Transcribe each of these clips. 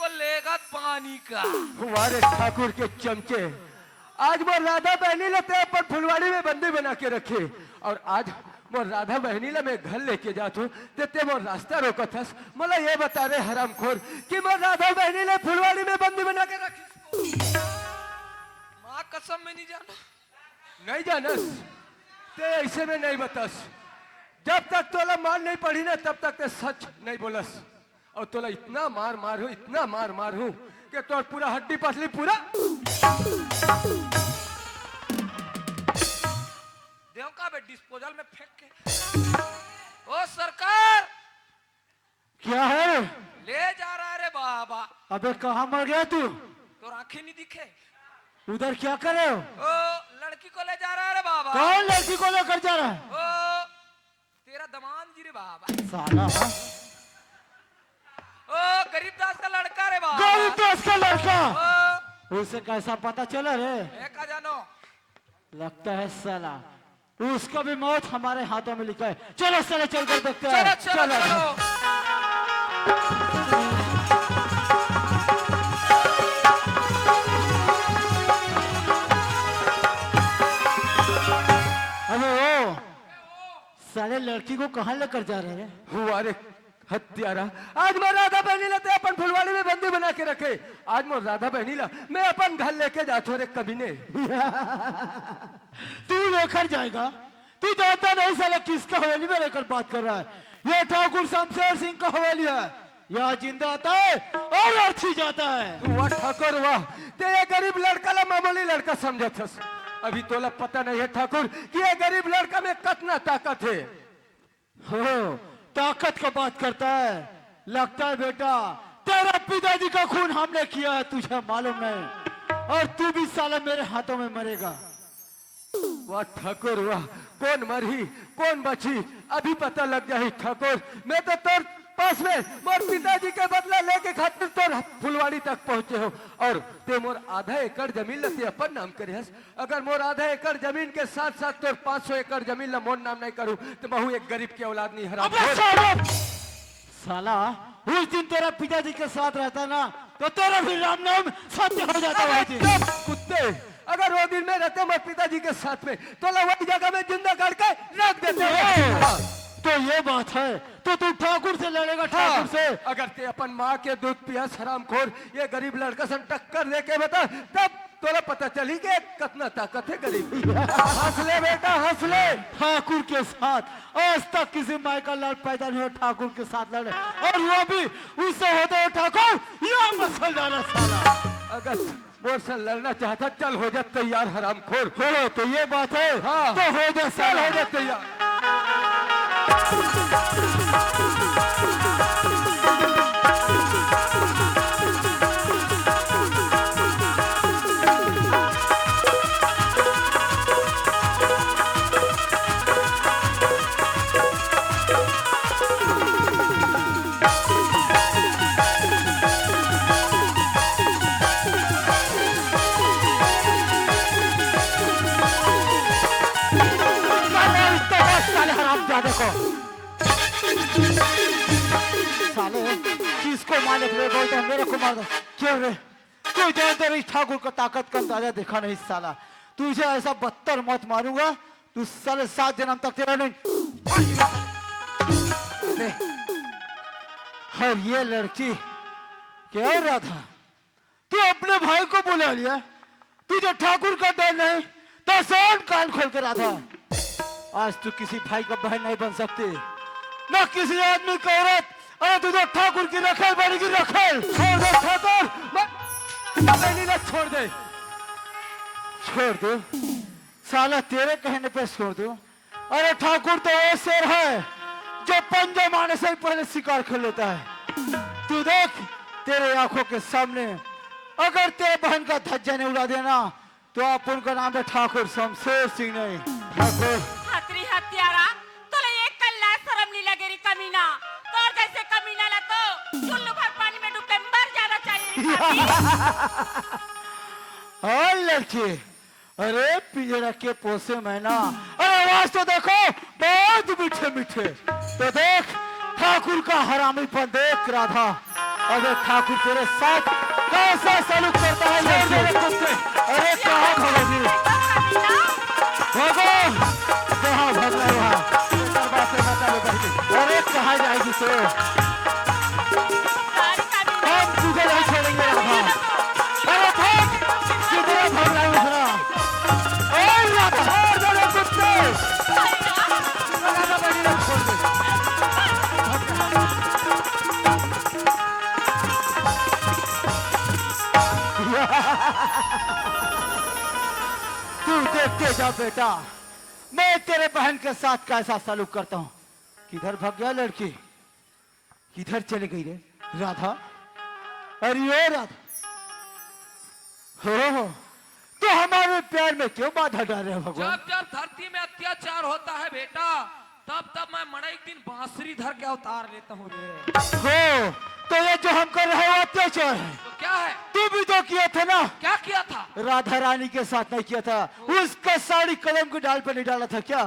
को लेगा पानी का। हमारे ठाकुर के चमचे आज वो राधा बहनी लेते अपन फुलवाड़ी में बंदी बना के रखे और आज वो राधा बहनी ला मैं घर लेके जाता हूँ ते वो रास्ता रोका था। मला ये बता रहे हरामखोर कि मैं राधा बहनी ले फुलवाड़ी में बंदी बना के रखी। माँ कसम में नहीं जाना। नहीं जानस ते ऐसे में नहीं बतास। जब तक तोला मार नहीं पड़ी ना तब तक ते सच नहीं बोलस और तोला इतना मार मार हूँ इतना मार मार हूँ कि तोर पूरा हड्डी पसली पूरा देव का बे डिस्पोजल में फेंक के। ओ सरकार क्या है? ले जा रहा है रे बाबा। अबे कहाँ मर गया तू? तो आंखें नहीं दिखे। उधर क्या कर रहे हो? ओ लड़की को ले जा रहा है रे बाबा। कौन लड़की को लेकर जा रहा है? ओ तेरा दमाद जी रे बाबा। साला ओ गरीबदास का लड़का रे बाबा। गरीबदास का लड़का। ओ उसे कैसा पता चला रे? का जानो लगता है साला उसका भी मौत हमारे हाथों में लिखा है। चलो साला चल कर देखते हैं। चलो चलो चलो। अबे ओ साले लड़की को कहाँ लेकर जा रहे हैं? हुआ रे हत्यारा। आज मैं राधा बहनी लाते अपन फुलवाड़ी में बंदी बना के रखे। आज मैं राधा बहनी ला मैं अपन घर लेके जाता रे कमीने। तू लेकर जाएगा? तू जानता नहीं साला किसका हवेली में लेकर बात कर रहा है? ये ठाकुर शमशेर सिंह का हवेली है। यहाँ जिंदा आता है और अर्थी जाता है। वाह ठाकुर वाह ते ये गरीब लड़का ला मामूली लड़का समझा था। अभी तोला पता नहीं है ठाकुर कि ये गरीब लड़का में कितना ताकत है। हो ताकत का बात करता है। लगता है बेटा तेरा पिताजी का खून हमने किया है तुझे मालूम नहीं और तू भी साला मेरे हाथों में मरेगा। वाह ठाकुर वाह कौन मरी कौन बची अभी पता लग जाए ठाकुर। मैं तो तोर पास में मोर पिताजी के बदला लेके खातिर तोर फुलवाड़ी तक पहुंचे हो और ते मोर आधा एकड़ जमीन लते अपन नाम करे हस। अगर मोर आधा एकड़ जमीन के साथ साथ तोर 500 एकड़ जमीन ला मोर नाम नहीं करूं तो बहु एक गरीब की औलाद नहीं हराम। साला उस दिन तेरा पिताजी के साथ रहता ना तो तेरा भी राम नाम सत्य हो जाता है। कुत्ते अगर वो दिन में रहते मोर पिताजी के साथ में तो वही जगह में जिंदा करके रख देते। तो ये बात है तो तू ठाकुर से लड़ेगा? ठाकुर से अगर ते अपन माँ के दूध पिया हरामखोर ये गरीब लड़का से टक्कर लेके बता तब तोला पता चली कि कितना ताकत है गरीब। हंस ले बेटा हंस ले। ठाकुर के साथ आज तक किसी माई का लड़ पैदा नहीं हो ठाकुर के साथ लड़े और वो भी उससे होते हुए ठाकुर यहाँ मसल डाला साला। अगर वो से लड़ना चाहता चल हो जा तैयार हरामखोर। हो तो ये बात है। हाँ तो हो जा चल हो जा तैयार। साले किसको मारने के लिए बोलते हैं मेरे को मार दो। क्यों रे तू जानते रही ठाकुर का ताकत का अंदाजा देखा नहीं साला। तुझे ऐसा बदतर मौत मारूंगा तू साले 7 जन्म तक तेरा नहीं। और ये लड़की क्या रहा था तू अपने भाई को बुला लिया। तुझे ठाकुर का डर नहीं तो सोन कान खोल के रहा था। आज तू किसी भाई का बहन नहीं बन सकती ना किसी आदमी का औरत। अरे तुझे ठाकुर की रखेल बनेगी रखेल। छोड़ दे ठाकुर छोड़ दे छोड़ दो साला तेरे कहने पे छोड़ दो। अरे ठाकुर तो वो शेर है जो पंजे मारने से ही पहले शिकार कर लेता है। तू देख तेरे आंखों के सामने अगर तेरे बहन का धज्जा नहीं उड़ा देना तो आप उनका नाम है ठाकुर शमशेर सिंह नहीं ठाकुर। हतरी हत्यारा तोला एक कल्ला शर्म नहीं लगेरी कमीना। तोर जैसे कमीना ला तो चुल्लू भर पानी में डूब के मर जाना चाहिए। हाँ लड़की अरे पिंजरा के पोसे मैना। अरे आवाज तो देखो बहुत मीठे मीठे। तो देख ठाकुर का हरामीपन देख राधा अरे ठाकुर तेरे साथ कैसा सलूक करता है मेरे कुत्ते। अरे कहाँ भागोगी भागो, कहाँ भाग रहे हो वहाँ? अरे कहाँ जाएगी तो हम तुझे नहीं छोड़ेंगे राधा। अरे भाग, किधर भाग रहे हो जरा? ओए राधा, मेरे कुत्ते राधा बड़ी ना छोड़ दे। तू देखते जा बेटा, मैं तेरे बहन के साथ कैसा सलूक करता हूँ। किधर भाग गया लड़की? किधर चली गई रे राधा? अरे ओ राधा, हो तो हमारे प्यार में क्यों बाधा डाल रहे हो भगवान? जब जब धरती में अत्याचार होता है बेटा, तब तब मैं मड़ा एक दिन बांसुरी धर के अवतार लेता हूँ रे। हो तो ये जो हम कर रहे हो अत्याचार है। तो क्या है? तू भी तो किया था ना? क्या किया था? राधा रानी के साथ नहीं किया था? उसका साड़ी कदम के डाल पे नहीं डाला था क्या?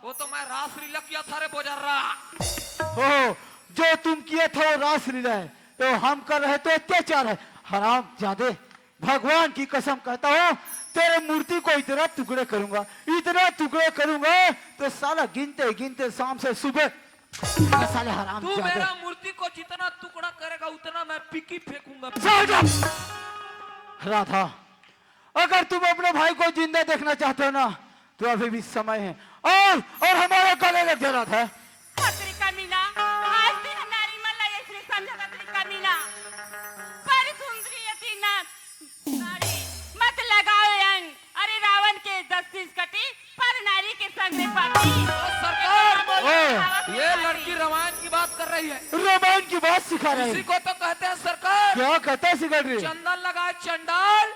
वो तो मैं रासलीला किया था रे बोजर्रा। ओ, जो तुम किए थे वो रासलीला है, तो हम कर रहे तो अत्याचार है। हराम जादे, भगवान की कसम कहता हूँ तेरे मूर्ति को इतना टुकड़े करूंगा, इतना टुकड़े करूंगा तो साला गिनते गिनते शाम से सुबह साले हराम तू जादे। मेरा मूर्ति को जितना टुकड़ा करेगा उतना मैं पिकी फेंकूंगा। राधा, अगर तुम अपने भाई को जिंदा देखना चाहते हो ना तो अभी भी समय है। और हमारा गले लग जा रहा था। खतरी कमीना, आज दिन नारी मल्ला इसलिए समझा खतरी कमीना। पर सुंदरी यती ना नारी मत लगाओ रंग। अरे रावण के 10 कटी पर नारी के संग रे पाटी। सरकार, ये लड़की रामायण की बात कर रही है। रामायण की बात सिखा रहे इसी हैं। को तो कहते हैं सरकार। क्या कहता है सिखा रही? चंदन लगाए चंडाल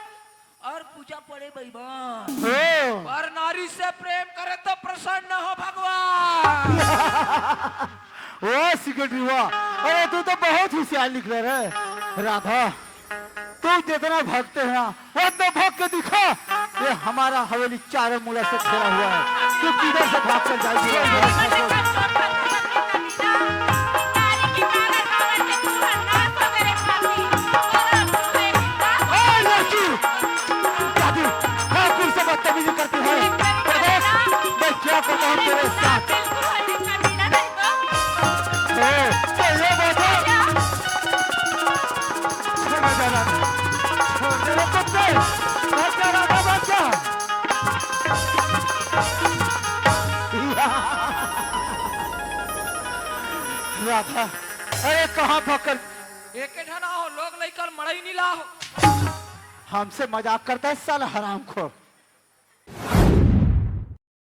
और पूजा पड़े बेईमान। हो पर नारी से प्रेम करे तो प्रसन्न हो भगवान। वाह सिकटरी वाह, अरे तू तो बहुत होशियार निकले रे राधा। तू जितना भागते हैं ना उतना भाग के दिखा। ये हमारा हवेली चारों मूला से घेरा हुआ है, तू किधर से भाग कर जाएगी? ठाकुर से बदतमीजी करती है। मैं क्या करता हूँ तेरे साथ? तो ये बात है। छोड़ देना, छोड़ देना कुत्ते, बच्चा राधा बच्चा। राधा, अरे कहाँ भागकर? एक ढना हो लोग लेकर मड़ई नहीं लाओ। हमसे मजाक करता है साला हरामखोर।